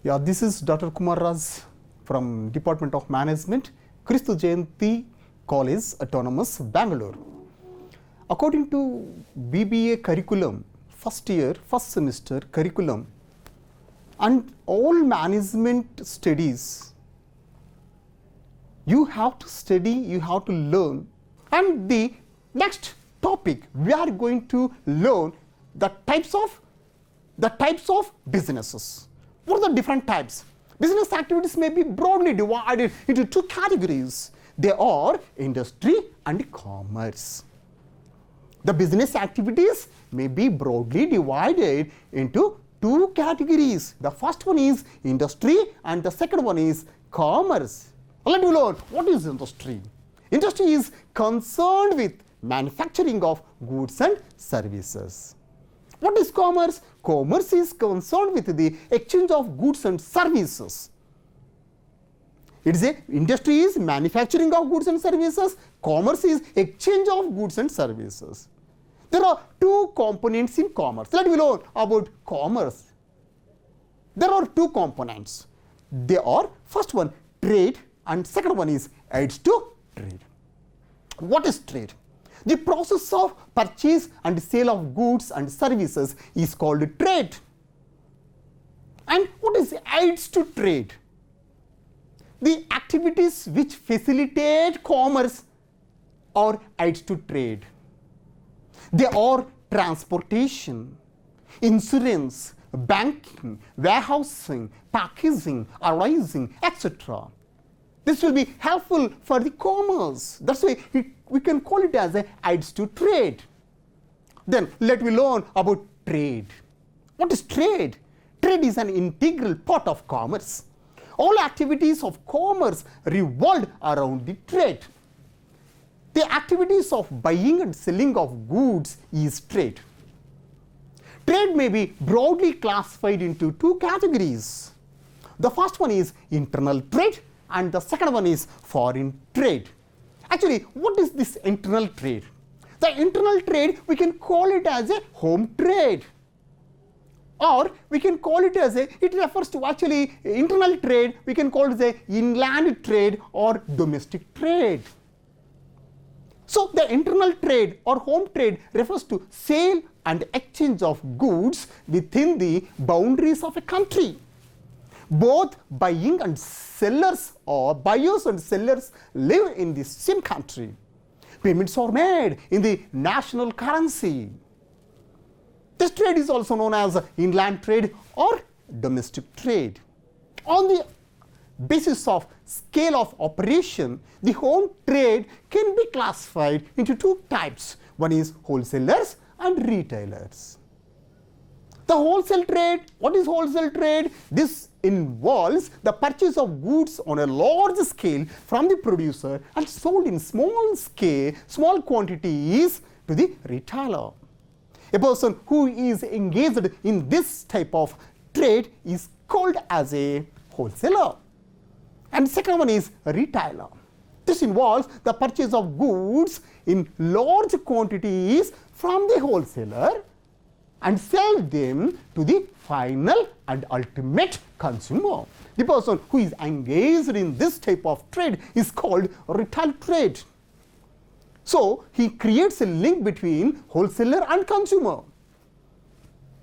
Yeah, this is Dr. Kumar from Department of Management, Kristu Jayanti College, Autonomous, Bangalore. According to BBA curriculum, first year, first semester curriculum, and all management studies, you have to study, you have to learn. And the next topic, we are going to learn the types of businesses. What are the different types? Business activities may be broadly divided into two categories. They are industry and commerce. The business activities may be broadly divided into two categories. The first one is industry and the second one is commerce. Let me learn what is industry. Industry is concerned with manufacturing of goods and services. What is commerce? Commerce is concerned with the exchange of goods and services. Industry is manufacturing of goods and services. Commerce is exchange of goods and services. There are two components in commerce. Let me learn about commerce. There are two components. They are, first one, trade, and second one is aids to trade. What is trade? The process of purchase and sale of goods and services is called trade. And what is aids to trade? The activities which facilitate commerce are aids to trade. They are transportation, insurance, banking, warehousing, packaging, arising, etc. This will be helpful for the commerce. That's why we can call it as aids to trade. Then let me learn about trade. What is trade? Trade is an integral part of commerce. All activities of commerce revolve around the trade. The activities of buying and selling of goods is trade. Trade may be broadly classified into two categories. The first one is internal trade and the second one is foreign trade. Actually, what is this internal trade? The internal trade, we can call it as a home trade. Or we can call it as it refers to actually internal trade, we can call it as inland trade or domestic trade. So the internal trade or home trade refers to sale and exchange of goods within the boundaries of a country. Both buying and sellers or buyers and sellers live in the same country. Payments are made in the national currency. This trade is also known as inland trade or domestic trade. On the basis of scale of operation, the home trade can be classified into two types. One is wholesalers and retailers. The wholesale trade, what is wholesale trade? This involves the purchase of goods on a large scale from the producer and sold in small quantities to the retailer. A person who is engaged in this type of trade is called as a wholesaler. And second one is a retailer. This involves the purchase of goods in large quantities from the wholesaler and sell them to the final and ultimate consumer. The person who is engaged in this type of trade is called retail trade. So he creates a link between wholesaler and consumer.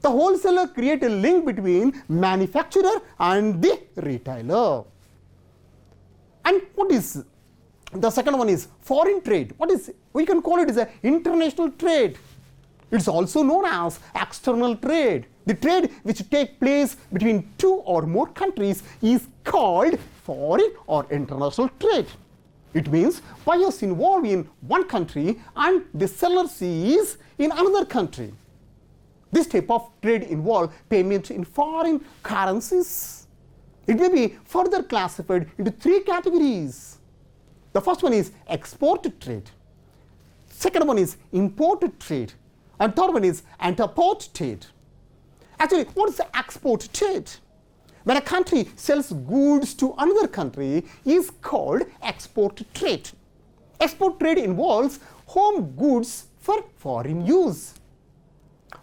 The wholesaler creates a link between manufacturer and the retailer. And what is the second one is foreign trade. We can call it as an international trade. It's also known as external trade. The trade which takes place between two or more countries is called foreign or international trade. It means buyers involved in one country and the sellers is in another country. This type of trade involves payment in foreign currencies. It may be further classified into three categories. The first one is export trade. Second one is import trade. And third one is interport trade. Actually, what is the export trade? When a country sells goods to another country is called export trade. Export trade involves home goods for foreign use.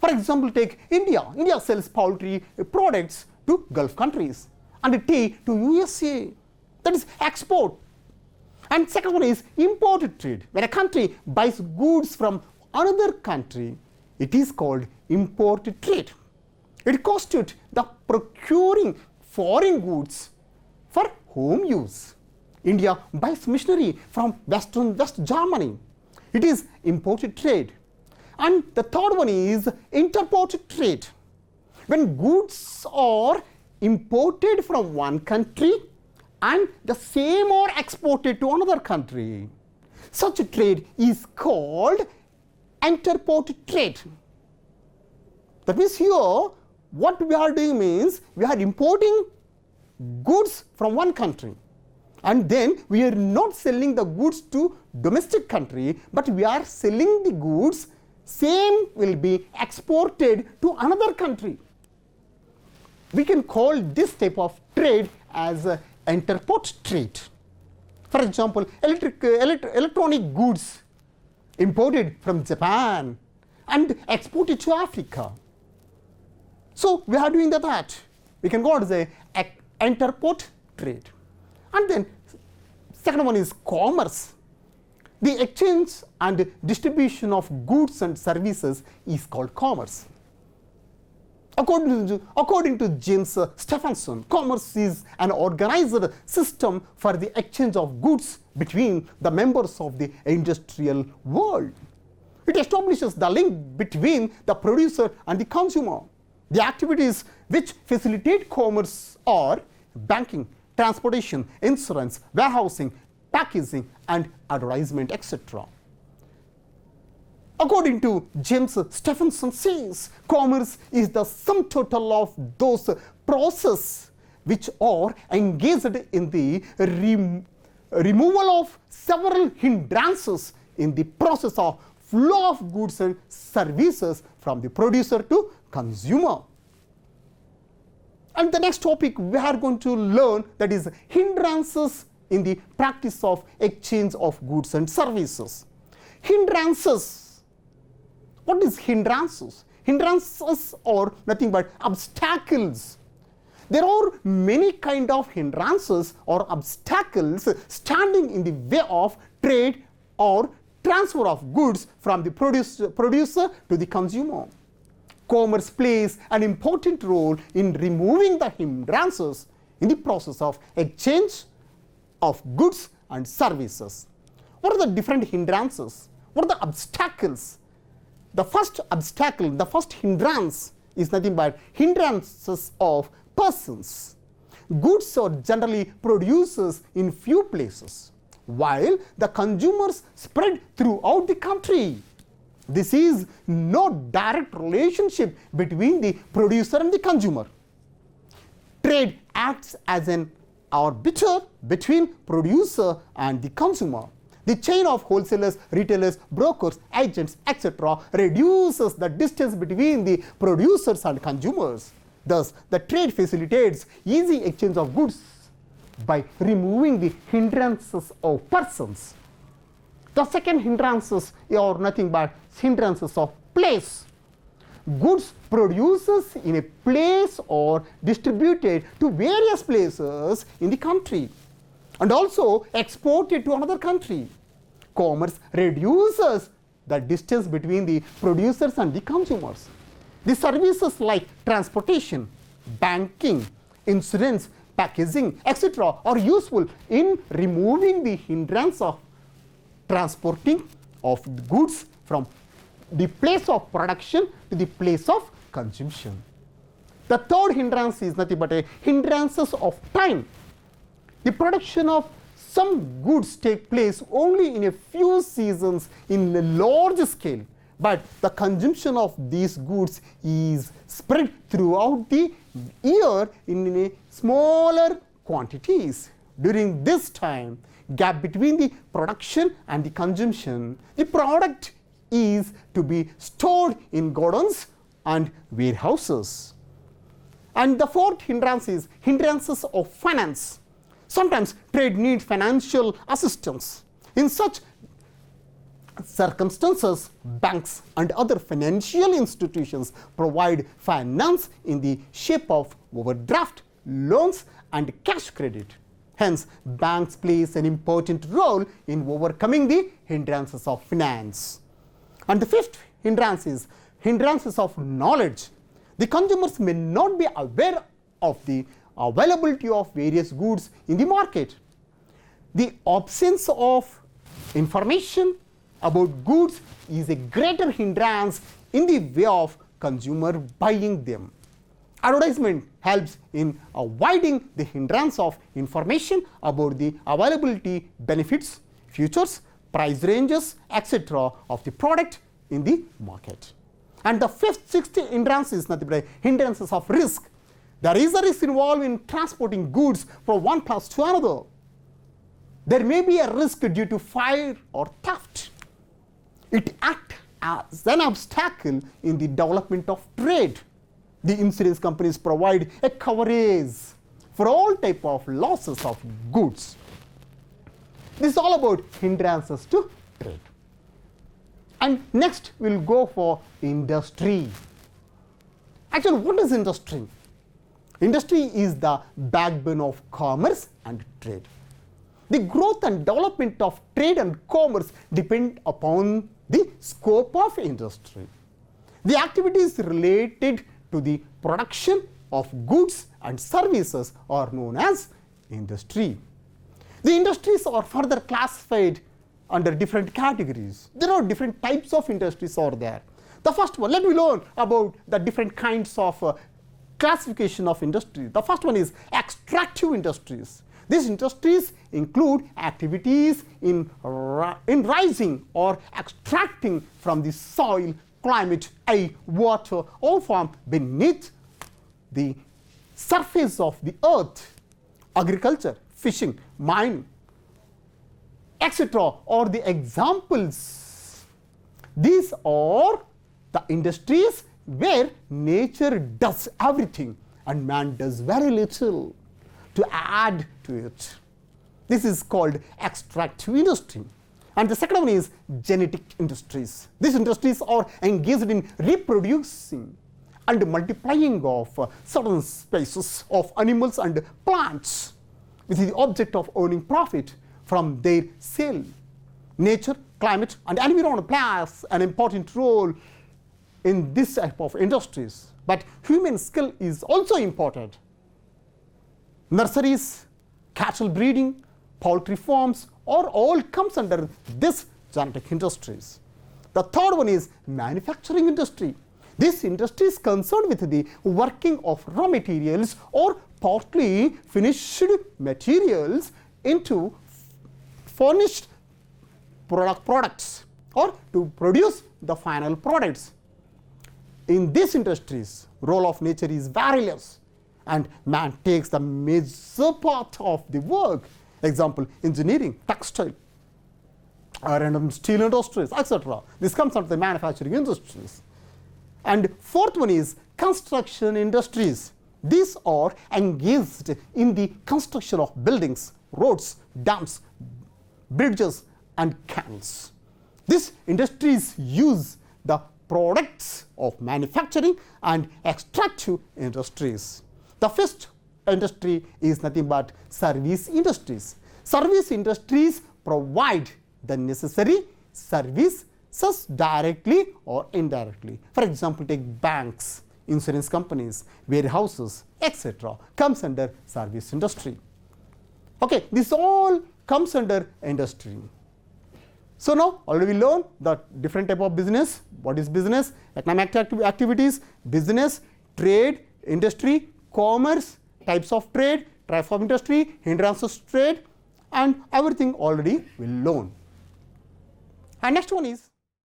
For example, take India. India sells poultry products to Gulf countries. and T to USA. That is export. And second one is import trade. When a country buys goods from another country, it is called import trade. It constitutes the procuring foreign goods for home use. India buys machinery from West Germany. It is imported trade. And the third one is interport trade. When goods are imported from one country and the same are exported to another country, such a trade is called interport trade. That means here what we are doing means we are importing goods from one country, and then we are not selling the goods to domestic country, but we are selling the goods, same will be exported to another country. We can call this type of trade as interport trade. For example, electronic goods imported from Japan and exported to Africa. So we are doing that. We can go as a interport trade. And then second one is commerce. The exchange and distribution of goods and services is called commerce. According to James Stephenson, commerce is an organized system for the exchange of goods between the members of the industrial world. It establishes the link between the producer and the consumer. The activities which facilitate commerce are banking, transportation, insurance, warehousing, packaging, and advertisement, etc. According to James Stephenson says, commerce is the sum total of those processes which are engaged in the removal of several hindrances in the process of flow of goods and services from the producer to consumer. And the next topic we are going to learn, that is hindrances in the practice of exchange of goods and services. Hindrances. What is hindrances? Hindrances are nothing but obstacles. There are many kind of hindrances or obstacles standing in the way of trade or transfer of goods from the producer to the consumer. Commerce plays an important role in removing the hindrances in the process of exchange of goods and services. What are the different hindrances? What are the obstacles? The first obstacle, the first hindrance is nothing but hindrances of persons. Goods are generally produced in few places, while the consumers spread throughout the country. This is no direct relationship between the producer and the consumer. Trade acts as an arbiter between producer and the consumer. The chain of wholesalers, retailers, brokers, agents, etc. reduces the distance between the producers and consumers. Thus, the trade facilitates easy exchange of goods by removing the hindrances of persons. The second hindrances are nothing but hindrances of place. Goods produced in a place or distributed to various places in the country and also exported to another country. Commerce reduces the distance between the producers and the consumers. The services like transportation, banking, insurance, packaging, etc. are useful in removing the hindrance of transporting of goods from the place of production to the place of consumption. The third hindrance is nothing but a hindrances of time. The production of some goods take place only in a few seasons in a large scale, but the consumption of these goods is spread throughout the year in a smaller quantities. During this time, gap between the production and the consumption, the product is to be stored in godowns and warehouses. And the fourth hindrance is hindrances of finance. Sometimes trade needs financial assistance. In such circumstances, banks and other financial institutions provide finance in the shape of overdraft, loans, and cash credit. Hence, banks plays an important role in overcoming the hindrances of finance. And the fifth hindrance is hindrances of knowledge. The consumers may not be aware of the availability of various goods in the market. The absence of information about goods is a greater hindrance in the way of consumer buying them. Advertisement helps in avoiding the hindrance of information about the availability, benefits, features, price ranges, etc. of the product in the market. And the fifth, sixth hindrance is nothing but hindrances of risk. There is a risk involved in transporting goods from one place to another. There may be a risk due to fire or theft. It acts as an obstacle in the development of trade. The insurance companies provide a coverage for all type of losses of goods. This is all about hindrances to trade. And next we'll go for industry. Actually, what is industry? Industry is the backbone of commerce and trade. The growth and development of trade and commerce depend upon the scope of industry. The activities related to the production of goods and services are known as industry. The industries are further classified under different categories. There are different types of industries are there. The first one, let me learn about the different kinds of classification of industry. The first one is extractive industries. These industries include activities in rising or extracting from the soil, climate, air, water, all from beneath the surface of the earth. Agriculture, fishing, mining, etc. are the examples. These are the industries where nature does everything and man does very little to add to it. This is called extractive industry. And the second one is genetic industries. These industries are engaged in reproducing and multiplying of certain species of animals and plants with the object of earning profit from their sale. Nature, climate, and environment plays an important role in this type of industries. But human skill is also important. Nurseries, cattle breeding, poultry farms are all comes under this genetic industries. The third one is manufacturing industry. This industry is concerned with the working of raw materials or partly finished materials into furnished products or to produce the final products. In these industries, role of nature is very less and man takes the major part of the work. Example, engineering, textile, and steel industries, etc. This comes under the manufacturing industries. And fourth one is construction industries. These are engaged in the construction of buildings, roads, dams, bridges, and canals. These industries use the products of manufacturing and extractive industries. The first industry is nothing but service industries. Service industries provide the necessary services directly or indirectly. For example, take banks, insurance companies, warehouses, etc. comes under service industry. Okay, this all comes under industry. So now already we learned the different type of business. What is business? Economic activities, business, trade, industry, commerce, types of trade, types of industry, hindrances to trade, and everything already we learn. And next one is